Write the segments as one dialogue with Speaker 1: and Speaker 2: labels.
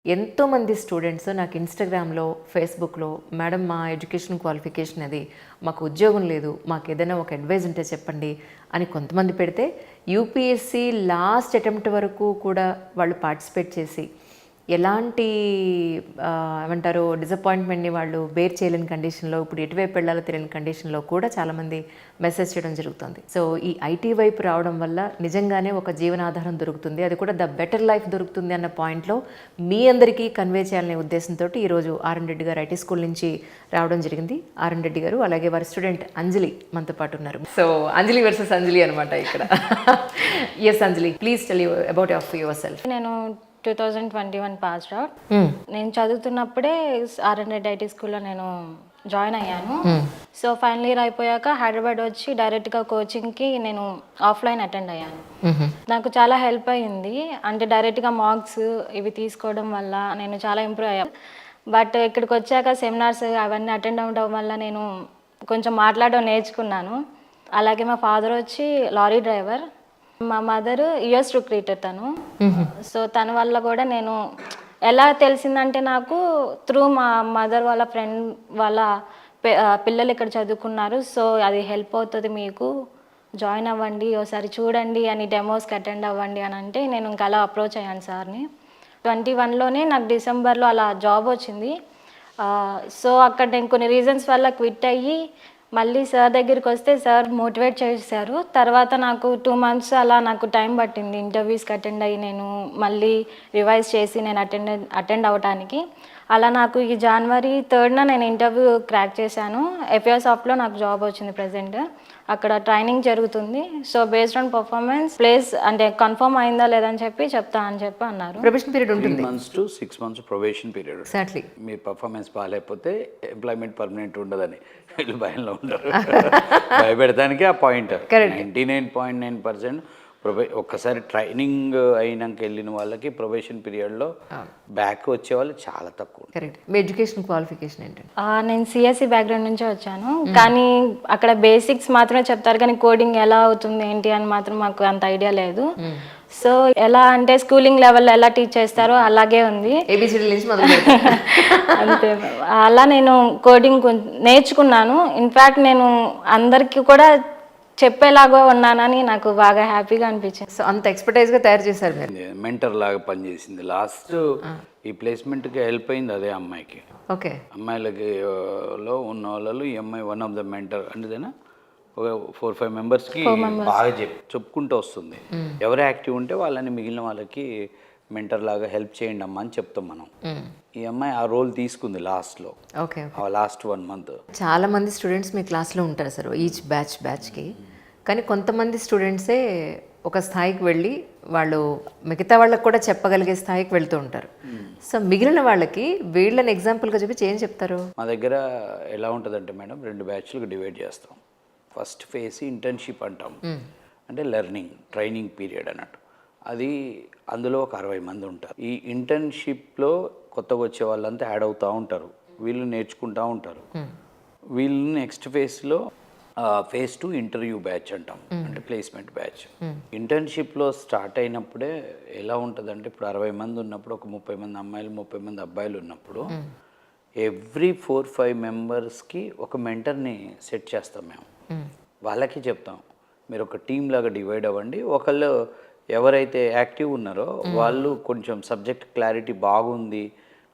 Speaker 1: ఎంతోమంది స్టూడెంట్స్ నాకు ఇన్స్టాగ్రామ్లో ఫేస్బుక్లో మేడం మా ఎడ్యుకేషన్ క్వాలిఫికేషన్ అది మాకు ఉద్యోగం లేదు, మాకు ఏదైనా ఒక అడ్వైజ్ ఉంటే చెప్పండి అని కొంతమంది పెడితే యూపీఎస్సీ లాస్ట్ అటెంప్ట్ వరకు కూడా వాళ్ళు పార్టిసిపేట్ చేసి ఎలాంటి ఏమంటారు డిసప్పాయింట్మెంట్ని వాళ్ళు బేర్ చేయలేని కండిషన్లో ఇప్పుడు ఎటువైపు వెళ్ళాలో తెలియని కండిషన్లో కూడా చాలామంది మెసేజ్ చేయడం జరుగుతుంది. సో ఈ ఐటీ వైపు రావడం వల్ల నిజంగానే ఒక జీవనాధారం దొరుకుతుంది, అది కూడా ద బెటర్ లైఫ్ దొరుకుతుంది అన్న పాయింట్లో మీ అందరికీ కన్వే చేయాలనే ఉద్దేశంతో ఈరోజు ఆర్ఎన్ రెడ్డి గారు ఐటీ స్కూల్ నుంచి రావడం జరిగింది. ఆర్ఎన్ రెడ్డి గారు అలాగే వారి స్టూడెంట్ అంజలి మనతో పాటు ఉన్నారు. సో అంజలి వర్సెస్ అంజలి అనమాట ఇక్కడ. Yes Anjali, please tell you about yourself.
Speaker 2: నేను 2021 పాస్డ్ అవుట్. నేను చదువుతున్నప్పుడే ఆర్ఎన్ రెడ్డి ఐటీ స్కూల్లో నేను జాయిన్ అయ్యాను. సో ఫైనల్ ఇయర్ అయిపోయాక హైదరాబాద్ వచ్చి డైరెక్ట్గా కోచింగ్కి నేను ఆఫ్లైన్ అటెండ్ అయ్యాను. నాకు చాలా హెల్ప్ అయ్యింది, అంటే డైరెక్ట్గా మార్క్స్ ఇవి తీసుకోవడం వల్ల నేను చాలా ఇంప్రూవ్ అయ్యాను. బట్ ఇక్కడికి వచ్చాక సెమినార్స్ అవన్నీ అటెండ్ అవ్వడం వల్ల నేను కొంచెం మాట్లాడడం నేర్చుకున్నాను. అలాగే మా ఫాదర్ వచ్చి లారీ డ్రైవర్, మా మదర్ యుఎస్ రిక్రూటర్ తను. సో తన వల్ల కూడా నేను ఎలా తెలిసిందంటే నాకు త్రూ మా మదర్ వాళ్ళ ఫ్రెండ్ వాళ్ళ పిల్లలు ఇక్కడ చదువుకున్నారు, సో అది హెల్ప్ అవుతుంది మీకు, జాయిన్ అవ్వండి ఒకసారి చూడండి అని, డెమోస్కి అటెండ్ అవ్వండి అని అంటే నేను ఇంకా అలా అప్రోచ్ అయ్యాను సార్ని. 21లోనే నాకు డిసెంబర్లో అలా జాబ్ వచ్చింది. సో అక్కడ నేను కొన్ని రీజన్స్ వల్ల క్విట్ అయ్యి మళ్ళీ సార్ దగ్గరికి వస్తే సార్ మోటివేట్ చేశారు. తర్వాత నాకు 2 months అలా నాకు టైం పట్టింది ఇంటర్వ్యూస్కి అటెండ్ అయ్యి నేను మళ్ళీ రివైజ్ చేసి నేను అటెండ్ అవ్వడానికి. అలా నాకు ఈ January 3rd నేను ఇంటర్వ్యూ క్రాక్ చేశాను. ఎఫ్ఐఆర్ సాఫ్ట్లో నాకు జాబ్ వచ్చింది ప్రజెంట్. అక్కడ ట్రైనింగ్ జరుగుతుంది. So based on performance place అంటే కన్ఫర్మ్ అయిందా లేదని చెప్తా అని అన్నారు.
Speaker 1: ప్రొబేషన్ పీరియడ్ ఉంటుంది,
Speaker 3: 3 months to 6 months probation period.
Speaker 1: Exactly.
Speaker 3: Me performance బాగాలేకపోతే ఎంప్లాయ్మెంట్ పర్మనెంట్ ఉండదని వీళ్ళు భయంలో ఉంటారు. భయపెడతానికి ఆ పాయింట్ 99.9% ఒక్కసారి ట్రైనింగ్ అయినాక వెళ్ళిన వాళ్ళకి ప్రొబేషన్ పీరియడ్లో బ్యాక్ వచ్చే వాళ్ళు చాలా తక్కువ.
Speaker 1: కరెక్ట్. మీ ఎడ్యుకేషన్ క్వాలిఫికేషన్ ఏంటంటే?
Speaker 2: నేను సిఎస్సి బ్యాక్గ్రౌండ్ నుంచే వచ్చాను, కానీ అక్కడ బేసిక్స్ మాత్రమే చెప్తారు, కానీ కోడింగ్ ఎలా అవుతుంది ఏంటి అని మాత్రం మాకు అంత ఐడియా లేదు. సో ఎలా అంటే స్కూలింగ్ లెవెల్లో ఎలా టీచ్ చేస్తారో అలాగే ఉంది. అంతే. అలా నేను కోడింగ్ నేర్చుకున్నాను. ఇన్ఫ్యాక్ట్ నేను అందరికీ కూడా చెప్పేలాగా ఉన్నానని నాకు బాగా హ్యాపీగా అనిపించింది.
Speaker 1: సో అంత ఎక్స్పర్టైజ్గా తయారు చేశారు మీరు.
Speaker 3: మెంటర్ లాగా పనిచేసింది. లాస్ట్ ఈ ప్లేస్మెంట్కి హెల్ప్ అయింది అదే అమ్మాయికి.
Speaker 1: ఓకే.
Speaker 3: అమ్మాయిలకి లో ఉన్న వాళ్ళు ఈ అమ్మాయి వన్ ఆఫ్ ద మెంటర్ అంటేనా ఒక 4-5 మెంబర్స్కి బాగా చెప్పుకుంటూ వస్తుంది. ఎవరు యాక్టివ్ ఉంటే వాళ్ళని మిగిలిన వాళ్ళకి మెంటర్ లాగా హెల్ప్ చేయండి అమ్మా అని చెప్తాం మనం. ఈ అమ్మాయి ఆ రోల్ తీసుకుంది లాస్ట్లో.
Speaker 1: ఓకే.
Speaker 3: Last 1 month.
Speaker 1: చాలా మంది స్టూడెంట్స్ మీ క్లాస్లో ఉంటారు సార్, ఈచ్ బ్యాచ్కి. కానీ కొంతమంది స్టూడెంట్సే ఒక స్థాయికి వెళ్ళి వాళ్ళు మిగతా వాళ్ళకి కూడా చెప్పగలిగే స్థాయికి వెళ్తూ ఉంటారు. సో మిగిలిన వాళ్ళకి వీళ్ళని ఎగ్జాంపుల్గా చూపించి ఏం చెప్తారు?
Speaker 3: మా దగ్గర ఎలా ఉంటుందంటే మేడం, 2 బ్యాచ్లకు డివైడ్ చేస్తాం. ఫస్ట్ ఫేజ్ ఇంటర్న్షిప్ అంటాం, అంటే లెర్నింగ్ ట్రైనింగ్ పీరియడ్ అన్నట్టు. అది అందులో ఒక 60 మంది ఉంటారు. ఈ ఇంటర్న్షిప్లో కొత్తగా వచ్చే వాళ్ళంతా యాడ్ అవుతూ ఉంటారు, వీళ్ళు నేర్చుకుంటూ ఉంటారు. వీళ్ళు నెక్స్ట్ ఫేజ్లో phase 2 ఇంటర్వ్యూ బ్యాచ్ అంటాం, అంటే ప్లేస్మెంట్ బ్యాచ్. ఇంటర్న్షిప్లో స్టార్ట్ అయినప్పుడే ఎలా ఉంటుందంటే, ఇప్పుడు 60 మంది ఉన్నప్పుడు ఒక 30 మంది అమ్మాయిలు 30 మంది అబ్బాయిలు ఉన్నప్పుడు ఎవ్రీ 4-5 మెంబర్స్కి ఒక మెంటర్ని సెట్ చేస్తాం మేము. వాళ్ళకి చెప్తాం మీరు ఒక టీమ్ లాగా డివైడ్ అవ్వండి. ఒకళ్ళు ఎవరైతే యాక్టివ్ ఉన్నారో వాళ్ళు కొంచెం సబ్జెక్ట్ క్లారిటీ బాగుంది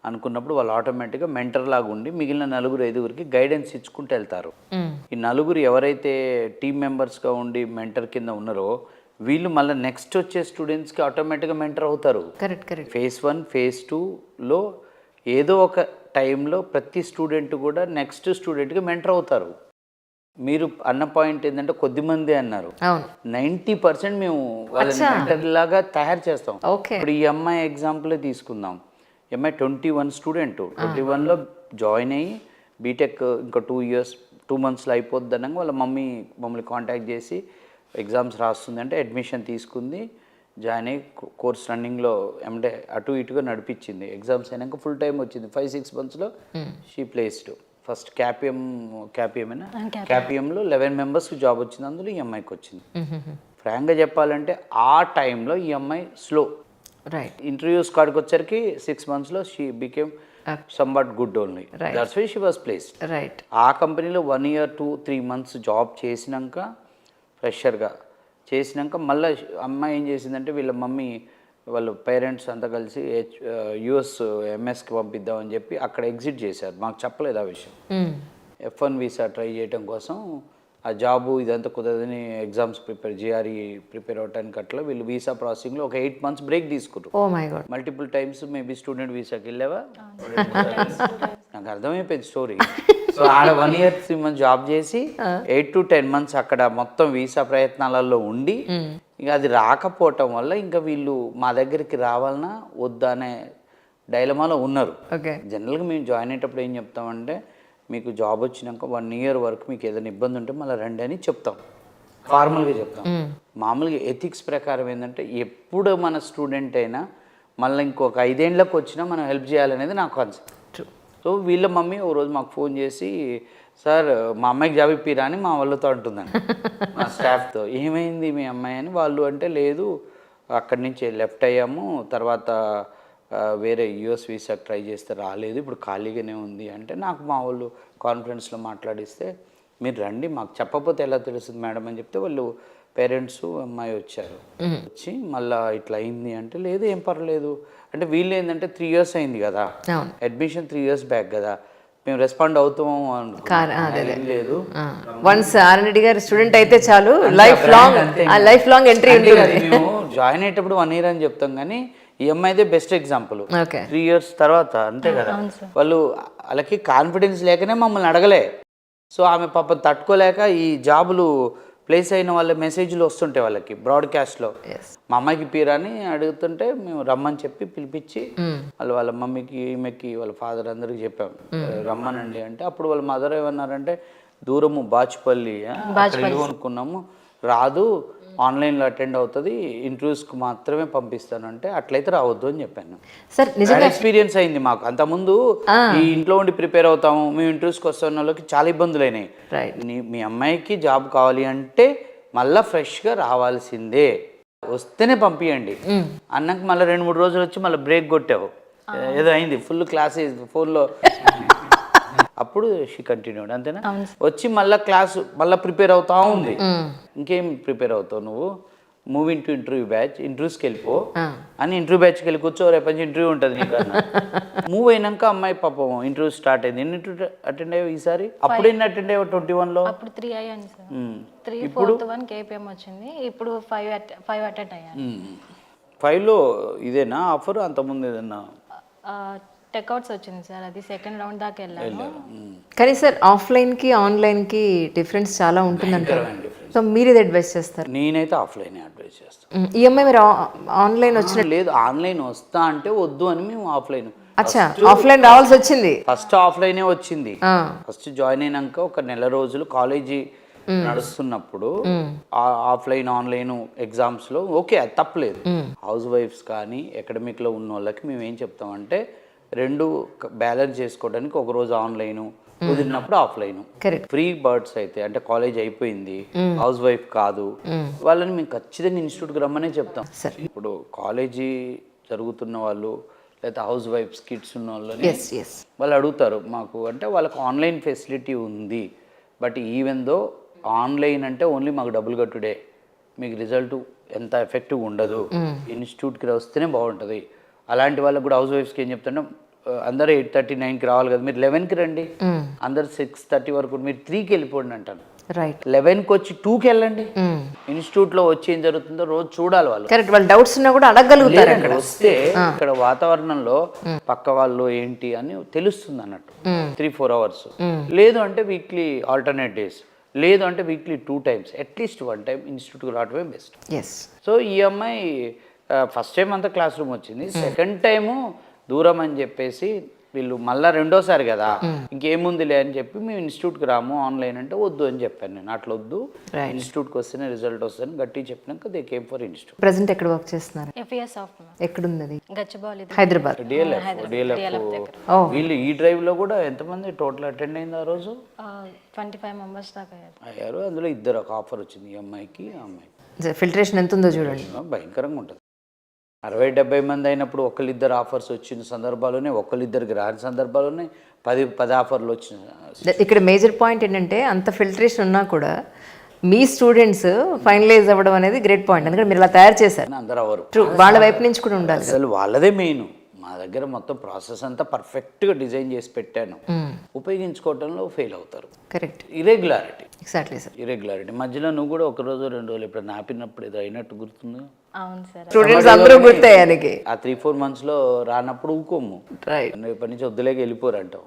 Speaker 3: అనుకున్నప్పుడు వాళ్ళు ఆటోమేటిక్గా మెంటర్ లాగా ఉండి మిగిలిన 4-5 గైడెన్స్ ఇచ్చుకుంటూ వెళ్తారు. ఈ 4 ఎవరైతే టీమ్ మెంబర్స్గా ఉండి మెంటర్ కింద ఉన్నారో వీళ్ళు మళ్ళీ నెక్స్ట్ వచ్చే స్టూడెంట్స్కి ఆటోమేటిక్గా మెంటర్ అవుతారు.
Speaker 1: Correct correct.
Speaker 3: phase 1 phase 2లో ఏదో ఒక టైంలో ప్రతి స్టూడెంట్ కూడా నెక్స్ట్ స్టూడెంట్కి మెంటర్ అవుతారు. మీరు అన్న పాయింట్ ఏంటంటే కొద్దిమంది అన్నారు, 90% మేము వాళ్ళని మెంటర్ లాగా తయారు చేస్తాం. ఇప్పుడు ఈ అమ్మాయి ఎగ్జాంపుల్ తీసుకుందాం. ఈ అమ్మాయి 21 స్టూడెంట్, 21లో జాయిన్ అయ్యి బీటెక్ ఇంకా 2 monthsలో అయిపోద్ది అనగా వాళ్ళ మమ్మల్ని కాంటాక్ట్ చేసి ఎగ్జామ్స్ రాస్తుంది అంటే అడ్మిషన్ తీసుకుంది, జాయిన్ అయ్యి కోర్స్ రన్నింగ్లో ఏమంటే అటు ఇటుగా నడిపించింది. ఎగ్జామ్స్ అయినాక ఫుల్ టైం వచ్చింది. 5-6 monthsలో షీ ప్లేస్డ్. ఫస్ట్ క్యాపిఎంలో 11 మెంబర్స్కి జాబ్ వచ్చింది, అందులో ఈ అమ్మాయికి వచ్చింది. ఫ్రాంక్గా చెప్పాలంటే ఆ టైంలో ఈ అమ్మాయి స్లో.
Speaker 1: రైట్.
Speaker 3: ఇంటర్వ్యూస్ కాడికి వచ్చరికి 6 monthsలో she became somewhat good only. That's why she was placed.
Speaker 1: Right.
Speaker 3: ఆ కంపెనీలో 1 year 2-3 months జాబ్ చేసినాక ఫ్రెషర్గా చేసినాక మళ్ళీ అమ్మాయి ఏం చేసిందంటే వీళ్ళ మమ్మీ వాళ్ళ పేరెంట్స్ అంతా కలిసి యుఎస్ ఎంఎస్కి పంపిద్దామని చెప్పి అక్కడ ఎగ్జిట్ చేశారు. మాకు చెప్పలేదు ఆ విషయం. F1 వీసా ట్రై చేయడం కోసం ఆ జాబు ఇదంతా కుదరదని ఎగ్జామ్స్ జిఆర్ఈ ప్రిపేర్ అవడానికి అట్లా వీళ్ళు వీసా ప్రాసెసింగ్లో ఒక 8 months బ్రేక్ తీసుకున్నారు.
Speaker 1: Oh my god.
Speaker 3: Multiple times maybe student వీసాకి వెళ్ళావా? నాకు అర్థమైపోయింది స్టోరీ. సో ఆడ 1 year 3 months జాబ్ చేసి 8 to 10 months అక్కడ మొత్తం వీసా ప్రయత్నాలలో ఉండి ఇక అది రాకపోవటం వల్ల ఇంకా వీళ్ళు మా దగ్గరికి రావాలన్నా వద్దా అనే డైలమాలో ఉన్నారు.
Speaker 1: ఓకే.
Speaker 3: జనరల్గా మేము జాయిన్ అయ్యేటప్పుడు ఏం చెప్తామంటే మీకు జాబ్ వచ్చినాక 1 year వరకు మీకు ఏదైనా ఇబ్బంది ఉంటే మళ్ళీ రండి అని చెప్తాం, ఫార్మల్గా చెప్తాం. మామూలుగా ఎథిక్స్ ప్రకారం ఏంటంటే ఎప్పుడు మన స్టూడెంట్ అయినా మళ్ళీ ఇంకొక 5 ఏళ్ళకి వచ్చినా మనం హెల్ప్ చేయాలనేది నా కాన్సెప్ట్. సో వీళ్ళ మమ్మీ ఓ రోజు మాకు ఫోన్ చేసి సార్ మా అమ్మాయికి జాబ్ ఇప్పిరా అని మా వాళ్ళతో అంటుందండి, మా స్టాఫ్తో. ఏమైంది మీ అమ్మాయి అని వాళ్ళు అంటే లేదు అక్కడి నుంచి లెఫ్ట్ అయ్యాము, తర్వాత వేరే యూఎస్ వీసా ట్రై చేస్తే రాలేదు, ఇప్పుడు ఖాళీగానే ఉంది అంటే నాకు మా వాళ్ళు కాన్ఫరెన్స్లో మాట్లాడిస్తే మీరు రండి మాకు చెప్పకపోతే ఎలా తెలుస్తుంది మేడం అని చెప్తే వాళ్ళు పేరెంట్స్ అమ్మాయి వచ్చారు. వచ్చి మళ్ళీ ఇట్లా అయింది అంటే లేదు ఏం పర్లేదు అంటే వీళ్ళు ఏంటంటే 3 years అయింది కదా అడ్మిషన్, 3 years బ్యాక్ కదా మేము రెస్పాండ్ అవుతాము అనుకున్నాం. లేదు
Speaker 1: వన్స్ R&D గారు స్టూడెంట్ అయితే చాలు లైఫ్ లాంగ్ ఎంట్రీ ఉంటుంది.
Speaker 3: మేము జాయిన్ అయ్యేటప్పుడు 1 year అని చెప్తాం కానీ ఈ అమ్మాయిదే బెస్ట్ ఎగ్జాంపుల్. 3 years తర్వాత అంతే కదా వాళ్ళు వాళ్ళకి కాన్ఫిడెన్స్ లేకనే మమ్మల్ని అడగలే. సో ఆమె పాపం తట్టుకోలేక ఈ జాబులు ప్లేస్ అయిన వాళ్ళ మెసేజ్లు వస్తుంటాయి వాళ్ళకి బ్రాడ్కాస్ట్లో, మా అమ్మాయికి పీరాని అడుగుతుంటే మేము రమ్మని చెప్పి పిలిపించి వాళ్ళ మమ్మీకి ఈమెకి వాళ్ళ ఫాదర్ అందరికి చెప్పాం రమ్మనండి అంటే అప్పుడు వాళ్ళ మదర్ ఏమన్నారంటే దూరము బాచుపల్లి అనుకున్నాము రాదు, ఆన్లైన్లో అటెండ్ అవుతుంది, ఇంటర్వ్యూస్కి మాత్రమే పంపిస్తాను అంటే అట్లయితే రావద్దు అని చెప్పాను.
Speaker 1: సార్ నిజంగా
Speaker 3: ఎక్స్పీరియన్స్ అయింది మాకు. అంతకుముందు ఈ ఇంట్లో ఉండి ప్రిపేర్ అవుతాము మేము ఇంటర్వ్యూస్కి వస్తున్న వాళ్ళకి చాలా ఇబ్బందులు అయినాయి. మీ అమ్మాయికి జాబ్ కావాలి అంటే మళ్ళీ ఫ్రెష్గా రావాల్సిందే, వస్తేనే పంపించండి అన్నాక మళ్ళీ 2-3 రోజులు వచ్చి మళ్ళీ బ్రేక్ కొట్టావు ఏదో అయింది ఫుల్ క్లాస్ ఫోన్లో. అప్పుడు షీ కంటిన్యూడ్ అంతేనా. వచ్చి మళ్ళీ క్లాసు మళ్ళీ ప్రిపేర్ అవుతా ఉంది. ఇంకేం ప్రిపేర్ అవుతావు నువ్వు, మూవింగ్ టు ఇంటర్వ్యూ బ్యాచ్, ఇంటర్వ్యూస్కి వెళ్ళిపో అని ఇంటర్వ్యూ బ్యాచ్కి వెళ్ళి కూర్చో రేపు నుంచి ఇంటర్వ్యూ ఉంటుంది నీకు అన్న. మూవ్ అయినాక అమ్మాయి పాపం ఇంటర్వ్యూ స్టార్ట్ అయింది. ఎన్ని అటెండ్ అయ్యావు ఈసారి? అప్పుడు ఎన్ని అటెండ్ అయ్యావు 21లో?
Speaker 2: అప్పుడు 3 అయ్యాను సార్. 3 4th 1 KPM వచ్చింది. ఇప్పుడు 5 అటెండ్ అయ్యాను.
Speaker 3: 5లో ఇదేనా ఆఫర్? అంతకుముందు ఏదన్నా
Speaker 2: టెక్అవుట్స్ వచ్చింది సార్, అది సెకండ్ రౌండ్ దాకా వెళ్ళాను.
Speaker 1: కానీ సార్ ఆఫ్లైన్కి ఆన్లైన్కి డిఫరెన్స్ చాలా ఉంటుందంటారు. సో మీరు ఇది అడ్వైస్ చేస్తారు?
Speaker 3: నేనైతే ఆఫ్లైన్ అడ్వైస్ చేస్తాను.
Speaker 1: ఈఎంఐ మీరు ఆన్లైన్ వచ్చిన
Speaker 3: లేదు, ఆన్లైన్ వస్తా అంటే వద్దు అని మేము ఆఫ్లైన్.
Speaker 1: అచ్చా, ఆఫ్లైన్ రావాల్సి వచ్చింది.
Speaker 3: ఫస్ట్ ఆఫ్లైనే వచ్చింది. ఫస్ట్ జాయిన్ అయినాక ఒక 1 నెల రోజులు కాలేజీ నడుస్తున్నప్పుడు ఆఫ్లైన్ ఆన్లైన్ ఎగ్జామ్స్లో ఓకే అది తప్పలేదు. హౌస్ వైఫ్స్ కానీ అకాడమిక్లో ఉన్న వాళ్ళకి మేము ఏం చెప్తామంటే 2 బ్యాలెన్స్ చేసుకోవడానికి ఒక రోజు ఆన్లైన్ కుదిరినప్పుడు ఆఫ్లైన్. ఫ్రీ బర్డ్స్ అయితే అంటే కాలేజ్ అయిపోయింది హౌస్ వైఫ్ కాదు వాళ్ళని మేము ఖచ్చితంగా ఇన్స్టిట్యూట్కి రమ్మనే చెప్తాం. ఇప్పుడు కాలేజీ జరుగుతున్న వాళ్ళు లేదా హౌస్ వైఫ్స్ కిడ్స్ ఉన్న వాళ్ళని వాళ్ళు అడుగుతారు మాకు అంటే వాళ్ళకి ఆన్లైన్ ఫెసిలిటీ ఉంది, బట్ ఈవెన్ దో ఆన్లైన్ అంటే ఓన్లీ మాకు డబ్బులు కట్టుడే, మీకు రిజల్ట్ ఎంత ఎఫెక్టివ్ ఉండదు, ఇన్స్టిట్యూట్కి వస్తేనే బాగుంటుంది. అలాంటి వాళ్ళకి కూడా హౌస్ వైఫ్స్కి ఏం చెప్తాను అందరూ 8:30-9కి రావాలి కదా, మీరు 11కి రండి, అందరు 6:30 వరకు మీరు 3కి వెళ్ళిపోండి అంటాను.
Speaker 1: రైట్,
Speaker 3: 11కి వచ్చి 2కి వెళ్ళండి. ఇన్స్టిట్యూట్లో వచ్చి ఏం జరుగుతుందో రోజు చూడాలి వాళ్ళు.
Speaker 1: కరెక్ట్, వాళ్ళు డౌట్స్ ఉన్నా కూడా అడగలుగుతారు.
Speaker 3: అక్కడ వస్తే ఇక్కడ వాతావరణంలో పక్క వాళ్ళు ఏంటి అని తెలుస్తుంది అన్నట్టు 3-4 hours. లేదు అంటే వీక్లీ ఆల్టర్నేట్ డేస్, లేదు అంటే వీక్లీ 2 times అట్లీస్ట్ 1 time ఇన్స్టిట్యూట్కి రావడమే బెస్ట్. సో ఈ అమ్మాయి ఫస్ట్ టైం అంతా క్లాస్ రూమ్ వచ్చింది, సెకండ్ టైము దూరం అని చెప్పేసి వీళ్ళు మళ్ళీ రెండోసారి కదా ఇంకేముందిలే అని చెప్పి మేము ఇన్స్టిట్యూట్కి రాము ఆన్లైన్ అంటే వద్దు అని చెప్పాను నేను. అట్లా వద్దు, ఇన్స్టిట్యూట్కి వస్తేనే రిజల్ట్ వస్తుందని గట్టి చెప్పినాక they came for institute.
Speaker 1: Present ఎక్కడ వర్క్ చేస్తున్నారు?
Speaker 2: FES software.
Speaker 1: ఎక్కడుంది?
Speaker 2: గచ్చిబౌలి,
Speaker 1: హైదరాబాద్.
Speaker 3: డిఎల్ఎఫ్. వీళ్ళు ఈ డ్రైవ్లో కూడా ఎంతమంది టోటల్ అటెండ్ అయింది ఆ రోజు?
Speaker 2: 25 members దాకా
Speaker 3: అయ్యారు. అందులో 2 ఒక ఆఫర్ వచ్చింది, ఈ అమ్మాయికి ఆ అమ్మాయికి.
Speaker 1: ఫిల్టరేషన్ ఎంత ఉందో చూడండి,
Speaker 3: భయంకరంగా ఉంటుంది. 60-70 మంది అయినప్పుడు ఒకళ్ళిద్దరు ఆఫర్స్ వచ్చిన సందర్భాలు ఉన్నాయి, ఒకళ్ళిద్దరికి రాని సందర్భాలు ఉన్నాయి, 10 ఆఫర్లు వచ్చిన.
Speaker 1: ఇక్కడ మేజర్ పాయింట్ ఏంటంటే అంత ఫిల్టరేషన్ ఉన్నా కూడా మీ స్టూడెంట్స్ ఫైనలైజ్ అవ్వడం అనేది గ్రేట్ పాయింట్, ఎందుకంటే మీరు ఇలా తయారు చేశారు.
Speaker 3: అందరూ అవరు
Speaker 1: ట్రూ, వాళ్ళ వైపు నుంచి కూడా ఉండాలి.
Speaker 3: అసలు వాళ్ళదే మెయిన్. మా దగ్గర మొత్తం ప్రాసెస్ అంతా పర్ఫెక్ట్గా డిజైన్ చేసి పెట్టాను, ఉపయోగించుకోవడంలో ఫెయిల్ అవుతారు.
Speaker 1: Correct,
Speaker 3: irregularity.
Speaker 1: Exactly sir.
Speaker 3: Irregularity మధ్యలో నువ్వు కూడా 1 రోజు 2 రోజులు ఇప్పుడు ఆపినప్పుడు ఏదో అయినట్టు గుర్తుంది.
Speaker 2: అవును సార్.
Speaker 1: స్టూడెంట్స్ అందరూ గుర్తయ్యానికి
Speaker 3: ఆ 3-4 మంత్స్లో రానప్పుడు ఊకోము,
Speaker 1: రైట్.
Speaker 3: ఇప్పటి నుంచి వద్దులేక వెళ్ళిపోరు అంటావు.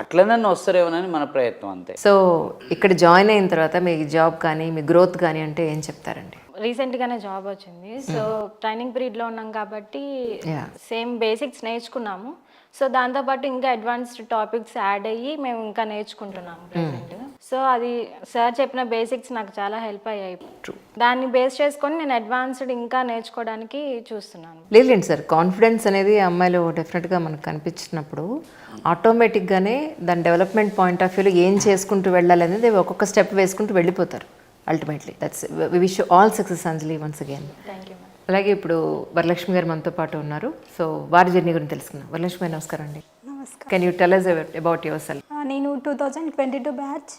Speaker 3: అట్లనన్నా వస్తారేమోనని మన ప్రయత్నం అంతే.
Speaker 1: సో ఇక్కడ జాయిన్ అయిన తర్వాత మీ జాబ్ కానీ మీ గ్రోత్ కానీ అంటే ఏం చెప్తారండి?
Speaker 2: రీసెంట్గానే జాబ్ వచ్చింది. సో ట్రైనింగ్ పీరియడ్లో ఉన్నాం కాబట్టి సేమ్ బేసిక్స్ నేర్చుకున్నాము. సో దాంతోపాటు ఇంకా అడ్వాన్స్డ్ టాపిక్స్ యాడ్ అయ్యి మేము ఇంకా నేర్చుకుంటున్నాము ప్రెసెంట్. సో అది సార్ చెప్పిన బేసిక్స్ నాకు చాలా హెల్ప్ అయ్యాయి. దాన్ని బేస్ చేసుకొని నేను అడ్వాన్స్డ్ ఇంకా నేర్చుకోవడానికి చూస్తున్నాను.
Speaker 1: లేదండి సార్, కాన్ఫిడెన్స్ అనేది అమ్మాయిలో డెఫినెట్గా మనకు కనిపించినప్పుడు ఆటోమేటిక్గానే దాని డెవలప్మెంట్ పాయింట్ ఆఫ్ వ్యూలో ఏం చేసుకుంటూ వెళ్ళాలి అనేది ఒక్కొక్క స్టెప్ వేసుకుంటూ వెళ్ళిపోతారు ultimately. That's we wish all success Anjali once again.
Speaker 2: Thank you ma'am.
Speaker 1: అలాగే ఇప్పుడు వరలక్ష్మి గారు మనతో పాటు ఉన్నారు. సో వారి జర్నీ గురించి తెలుసుకుందాం. వరలక్ష్మి గారు నమస్కారం అండి.
Speaker 4: నమస్కారం.
Speaker 1: Can you tell us about yourself?
Speaker 4: నేను 2022 బ్యాచ్.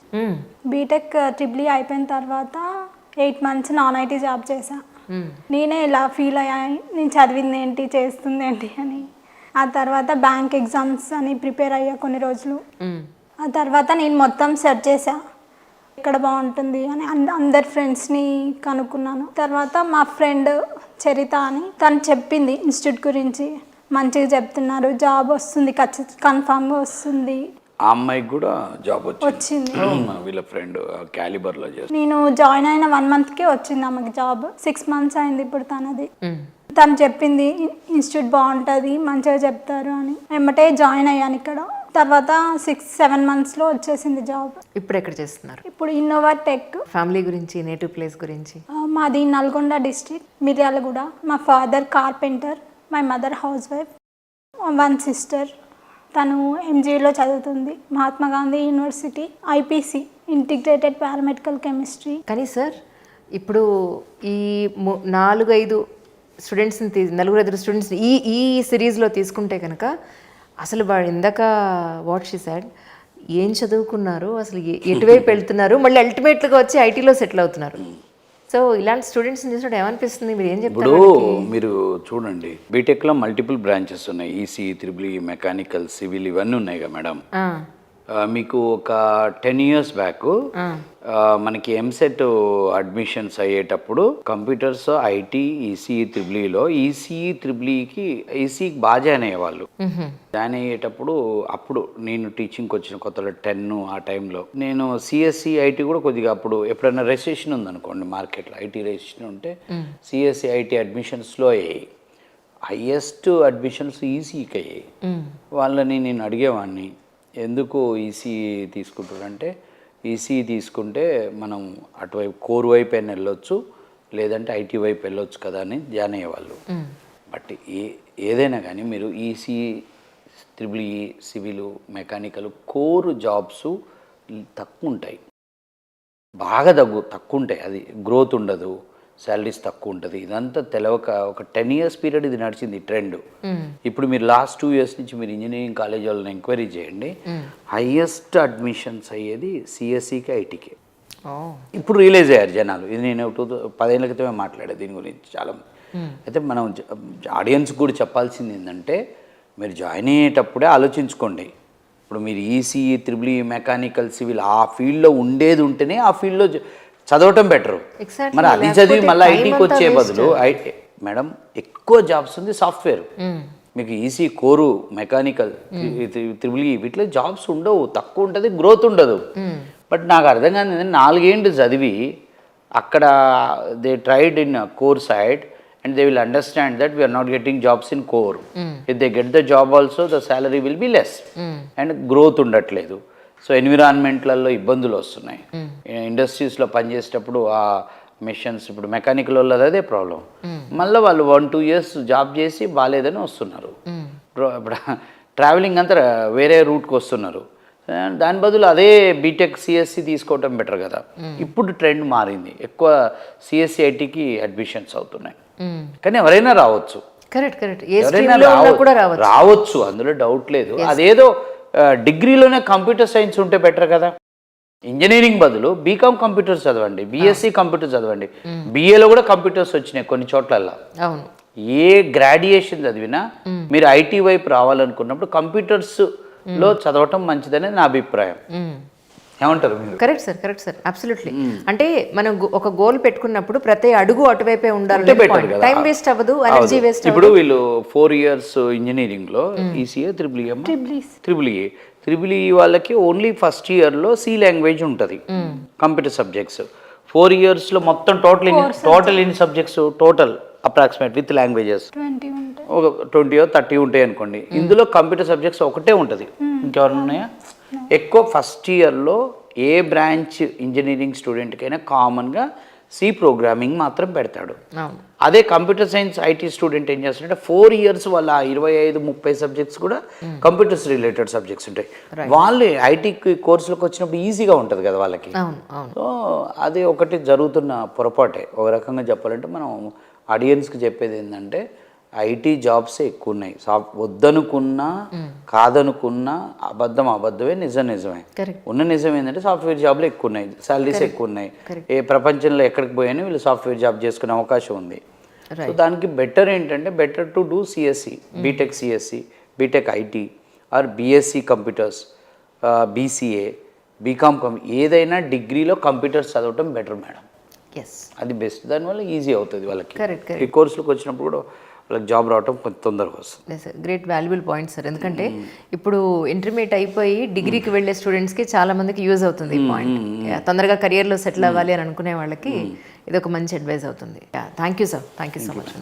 Speaker 4: బీటెక్ ట్రిపుల్ ఈ అయిపోయిన తర్వాత 8 months నాన్ ఐటీ జాబ్ చేశా. నేనే ఇలా ఫీల్ అయ్యాయి, నేను చదివింది ఏంటి, చేస్తుంది ఏంటి అని. ఆ తర్వాత బ్యాంక్ ఎగ్జామ్స్ అని ప్రిపేర్ అయ్యా కొన్ని రోజులు. ఆ తర్వాత నేను మొత్తం సెర్చ్ చేశా ఎక్కడ బాగుంటుంది అని. అందరి ఫ్రెండ్స్ని కనుక్కున్నాను. తర్వాత మా ఫ్రెండ్ చరిత అని తను చెప్పింది ఇన్స్టిట్యూట్ గురించి, మంచిగా చెప్తున్నారు, జాబ్ వస్తుంది, కన్ఫామ్గా వస్తుంది.
Speaker 3: ఆ అమ్మాయికి కూడా జాబ్
Speaker 4: వచ్చింది.
Speaker 3: వీళ్ళ ఫ్రెండ్ క్యాలిబర్లో చేస్తుంది.
Speaker 4: నేను జాయిన్ అయిన 1 monthకే వచ్చింది ఆమెకి జాబ్. 6 months అయింది ఇప్పుడు తనది. తను చెప్పింది ఇన్స్టిట్యూట్ బాగుంటుంది, మంచిగా చెప్తారు అని. ఎమ్మటే జాయిన్ అయ్యాను ఇక్కడ. తర్వాత 6-7 monthsలో వచ్చేసింది జాబ్.
Speaker 1: ఇప్పుడు ఎక్కడ చేస్తున్నారు?
Speaker 4: ఇప్పుడు ఇన్నోవాటెక్.
Speaker 1: ఫ్యామిలీ గురించి, నేటివ్ ప్లేస్ గురించి?
Speaker 4: మాది నల్గొండ డిస్ట్రిక్ట్, మిర్యాలగూడ. మా father carpenter, my mother house wife. 1 sister, తను ఎంజీలో చదువుతుంది, Mahatma Gandhi university, IPC integrated paramedical chemistry.
Speaker 1: కానీ సార్ ఇప్పుడు ఈ 4-5 స్టూడెంట్స్ని 4-5 స్టూడెంట్స్ని ఈ సిరీస్లో తీసుకుంటే కనుక అసలు వాడు ఇందాక వాట్ షీ సెడ్, ఏం చదువుకున్నారు, అసలు ఎటువైపు వెళ్తున్నారు, మళ్ళీ అల్టిమేట్గా వచ్చి ఐటీలో సెటిల్ అవుతున్నారు. సో ఇలాంటి స్టూడెంట్స్ని చూసినప్పుడు ఏమనిపిస్తుంది, మీరు ఏం చెప్తారు?
Speaker 3: ఇప్పుడు మీరు చూడండి, బీటెక్లో మల్టిపుల్ బ్రాంచెస్ ఉన్నాయి. EC, triple E, mechanical, civil ఇవన్నీ ఉన్నాయి కదా మేడం. మీకు ఒక 10 years బ్యాక్ మనకి ఎంసెట్ అడ్మిషన్స్ అయ్యేటప్పుడు కంప్యూటర్స్, ఐటీ, ఈసీ, త్రిబుల్ ఈకి ఈసీకి బాగా జాయిన్ అయ్యేవాళ్ళు. జాయిన్ అయ్యేటప్పుడు అప్పుడు నేను టీచింగ్కి వచ్చిన కొత్తలో 10 ఆ టైంలో నేను సిఎస్సి, ఐటీ కూడా కొద్దిగా అప్పుడు ఎప్పుడైనా రెసిషన్ ఉందనుకోండి మార్కెట్లో, ఐటీ రెసిషన్ ఉంటే సిఎస్సి, ఐటీ అడ్మిషన్స్లో అయ్యాయి. హైయెస్ట్ అడ్మిషన్స్ ఈసీకి అయ్యాయి. వాళ్ళని నేను అడిగేవాడిని, ఎందుకు ఈసీ తీసుకుంటారంటే, ఈసీ తీసుకుంటే మనం అటువైపు కోర్ వైపు అయినా వెళ్ళొచ్చు, లేదంటే ఐటీ వైపు వెళ్ళొచ్చు కదా అని జాయిన్ అయ్యేవాళ్ళు. బట్ ఏదైనా కానీ మీరు EC, triple E, civil, mechanical core jobs తక్కువ ఉంటాయి, బాగా తక్కువ ఉంటాయి. అది గ్రోత్ ఉండదు, శాలరీస్ తక్కువ ఉంటుంది. ఇదంతా తెలవక ఒక 10 years పీరియడ్ ఇది నడిచింది ట్రెండ్. ఇప్పుడు మీరు లాస్ట్ 2 years నుంచి మీరు ఇంజనీరింగ్ కాలేజ్ వాళ్ళని ఎంక్వైరీ చేయండి, హైయెస్ట్ అడ్మిషన్స్ అయ్యేది సిఎస్సికి, ఐటీకి. ఇప్పుడు రియలైజ్ అయ్యారు జనాలు. ఇది నేను 10 ఏళ్ల క్రితమే మాట్లాడాను దీని గురించి చాలా. అయితే మనం ఆడియన్స్ కూడా చెప్పాల్సింది ఏంటంటే, మీరు జాయిన్ అయ్యేటప్పుడే ఆలోచించుకోండి. ఇప్పుడు మీరు EC, triple E, mechanical, civil ఆ ఫీల్డ్లో ఉండేది ఉంటేనే ఆ ఫీల్డ్లో చదవటం బెటరు. మరి అది చదివి మళ్ళీ ఐటీకి వచ్చే బదులు మేడం ఎక్కువ జాబ్స్ ఉంది సాఫ్ట్వేర్. మీకు ఈసీ, కోరు, మెకానికల్, త్రిబుల్ ఈ వీటిలో జాబ్స్ ఉండవు, తక్కువ ఉంటుంది, గ్రోత్ ఉండదు. బట్ నాకు అర్థం కాదు, 4 years చదివి అక్కడ they tried in core side and they will understand that we are not getting jobs in core. If they get the job also, the salary will be less and growth ఉండట్లేదు. So ఎన్విరాన్మెంట్లలో ఇబ్బందులు వస్తున్నాయి. ఇండస్ట్రీస్లో పనిచేసేటప్పుడు ఆ machines, ఇప్పుడు mechanical వాళ్ళది అదే problem. మళ్ళీ వాళ్ళు 1-2 years జాబ్ చేసి బాగాలేదని వస్తున్నారు. ఇప్పుడు ట్రావెలింగ్ అంతా వేరే రూట్కి వస్తున్నారు. దాని బదులు అదే బీటెక్, సిఎస్సి తీసుకోవటం బెటర్ కదా. ఇప్పుడు ట్రెండ్ మారింది, ఎక్కువ సిఎస్సి, ఐటీకి అడ్మిషన్స్ అవుతున్నాయి. కానీ ఎవరైనా రావచ్చు.
Speaker 1: Correct correct. ఏ
Speaker 3: ఎవరైనా
Speaker 1: స్ట్రీమ్లో ఉన్నా కూడా రావచ్చు.
Speaker 3: రావచ్చు, అందులో డౌట్ లేదు. అదేదో డిగ్రీలోనే కంప్యూటర్ సైన్స్ ఉంటే బెటర్ కదా. ఇంజనీరింగ్ బదులు బీకామ్ కంప్యూటర్స్ చదవండి, బీఎస్సీ కంప్యూటర్ చదవండి. బీఏలో కూడా కంప్యూటర్స్ వచ్చినాయి కొన్ని చోట్లల్లో.
Speaker 1: అవును.
Speaker 3: ఏ గ్రాడ్యుయేషన్ చదివినా మీరు ఐటీ వైపు రావాలనుకున్నప్పుడు కంప్యూటర్స్ లో చదవటం మంచిదనేది నా అభిప్రాయం. ఏమంటారు మీరు?
Speaker 1: Correct sir, correct sir, absolutely. అంటే మనం ఒక గోల్ పెట్టుకున్నప్పుడు ప్రతి అడుగు అటువైపే ఉండాలి.
Speaker 3: బెటర్ కదా,
Speaker 1: టైం వేస్ట్ అవ్వదు, ఎనర్జీ వేస్ట్.
Speaker 3: ఇప్పుడు వీళ్ళు 4 years ఇంజనీరింగ్ లో ఈసీఏ త్రిబుల్ ఈ వాళ్ళకి ఓన్లీ ఫస్ట్ ఇయర్ లో సి లాంగ్వేజ్ ఉంటుంది, కంప్యూటర్ సబ్జెక్ట్స్. 4 years లో మొత్తం టోటల్ ఎన్ని subjects total approximate with languages
Speaker 4: 20 ఉంటాయి,
Speaker 3: ఒక 20 or 30 ఉంటాయి అనుకోండి. ఇందులో కంప్యూటర్ సబ్జెక్ట్స్ ఒకటే ఉంటుంది, ఇంకెవరైనా ఉన్నాయా? ఎక్కువ ఫస్ట్ ఇయర్లో ఏ బ్రాంచ్ ఇంజనీరింగ్ స్టూడెంట్కైనా కామన్గా సి ప్రోగ్రామింగ్ మాత్రం పెడతాడు. అదే కంప్యూటర్ సైన్స్ ఐటీ స్టూడెంట్ ఏం చేస్తాడంటే 4 years వాళ్ళ 25-30 సబ్జెక్ట్స్ కూడా కంప్యూటర్స్ రిలేటెడ్ సబ్జెక్ట్స్ ఉంటాయి. వాళ్ళు ఐటీ కోర్సులకు వచ్చినప్పుడు ఈజీగా ఉంటుంది కదా వాళ్ళకి. సో అది ఒకటి జరుగుతున్న పొరపాటే. ఒక రకంగా చెప్పాలంటే మనం ఆడియన్స్కి చెప్పేది ఏంటంటే ఐటీ జాబ్సే ఎక్కువ ఉన్నాయి. వద్దనుకున్నా కాదనుకున్నా అబద్ధమే, నిజమే. ఉన్న నిజం ఏంటంటే సాఫ్ట్వేర్ జాబ్లు ఎక్కువ ఉన్నాయి, శాలరీస్ ఎక్కువ ఉన్నాయి. ఏ ప్రపంచంలో ఎక్కడికి పోయినా వీళ్ళు సాఫ్ట్వేర్ జాబ్ చేసుకునే అవకాశం ఉంది. సో దానికి బెటర్ ఏంటంటే better to do CSC, BTech CSC, BTech IT or BSc computers, BCA, BCom ఏదైనా డిగ్రీలో కంప్యూటర్స్ చదవటం బెటర్ మేడం. అది బెస్ట్. దానివల్ల ఈజీ అవుతుంది వాళ్ళకి. ఈ కోర్సులకు వచ్చినప్పుడు కూడా వాళ్ళకి జాబ్ రావడం కొంచెం తొందరగా వస్తుంది.
Speaker 1: Sir great valuable point sir. ఎందుకంటే ఇప్పుడు ఇంటర్మీడియట్ అయిపోయి డిగ్రీకి వెళ్ళే స్టూడెంట్స్కి చాలా మందికి యూజ్ అవుతుంది ఈ పాయింట్. తొందరగా కెరియర్లో సెటిల్ అవ్వాలి అని అనుకునే వాళ్ళకి ఇది ఒక మంచి అడ్వైస్ అవుతుంది. Thank you sir, thank you so much.